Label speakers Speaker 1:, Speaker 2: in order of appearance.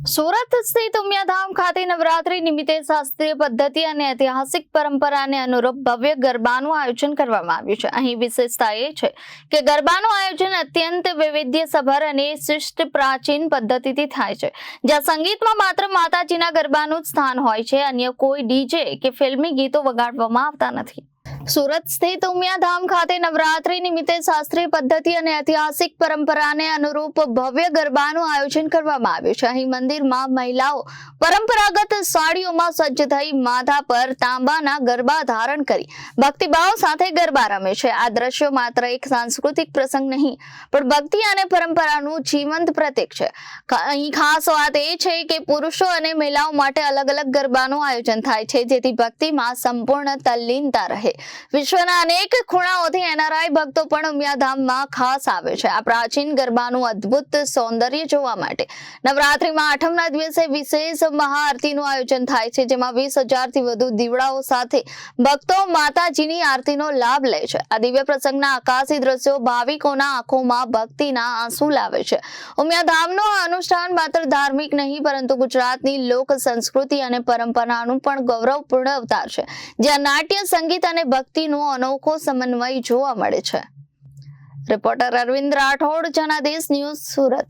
Speaker 1: સુરત સ્થિત ઉમિયાધામ ખાતે નવરાત્રી નિમિત્તે શાસ્ત્રીય પદ્ધતિ અને ઐતિહાસિક પરંપરાને અનુરૂપ ભવ્ય ગરબાનું આયોજન કરવામાં આવ્યું છે। અહીં વિશેષતા એ છે કે ગરબાનું આયોજન અત્યંત વૈવિધ્યસભર અને શિષ્ટ પ્રાચીન પદ્ધતિથી થાય છે, જ્યાં સંગીતમાં માત્ર માતાજીના ગરબાનું જ સ્થાન હોય છે, અન્ય કોઈ ડીજે કે ફિલ્મી ગીતો વગાડવામાં આવતા નથી। સુરત સ્થિત ઉમિયાધામ ખાતે નવરાત્રી નિમિત્તે શાસ્ત્રીય પદ્ધતિ અને ઐતિહાસિક પરંપરાને અનુરૂપ ભવ્ય ગરબાનું આયોજન કરવામાં આવ્યું છે। અહીં મંદિરમાં મહિલાઓ પરંપરાગત સાડીઓમાં સજ્જ થઈ માથા પર તાંબાના ગરબા ધારણ કરી ભક્તિભાવ સાથે ગરબા રમે છે। આ દ્રશ્યો માત્ર એક સાંસ્કૃતિક પ્રસંગ નહીં, પણ ભક્તિ અને પરંપરાનું જીવંત પ્રતીક છે। અહીં ખાસ વાત એ છે કે પુરુષો અને મહિલાઓ માટે અલગ અલગ ગરબાનું આયોજન થાય છે, જેથી ભક્તિમાં સંપૂર્ણ તલ્લીનતા રહે। વિશ્વના અનેક ખૂણાઓથી એનઆરઆઈ ભક્તો પણ ઉમિયાધામમાં ખાસ આવે છે। આ પ્રાચીન ગરબાનું અદ્ભુત સૌંદર્ય જોવા માટે નવરાત્રીમાં આઠમના દિવસે વિશેષ મહાઆરતીનું આયોજન થાય છે, જેમાં 20,000થી વધુ દીવડાઓ સાથે ભક્તો માતાજીની આરતીનો લાભ લે છે। આ દિવ્ય પ્રસંગના આકાશી દ્રશ્યો ભાવિકોના આંખોમાં ભક્તિના આંસુ લાવે છે। ઉમિયાધામનું આ અનુષ્ઠાન માત્ર ધાર્મિક નહીં, પરંતુ ગુજરાતની લોક સંસ્કૃતિ અને પરંપરાનું પણ ગૌરવપૂર્ણ અવતાર છે, જ્યાં નાટ્ય, સંગીત અને ભક્તિનો અનોખો સમન્વય જોવા મળે છે। Reporter Arvind Rathod, Janadesh news, Surat.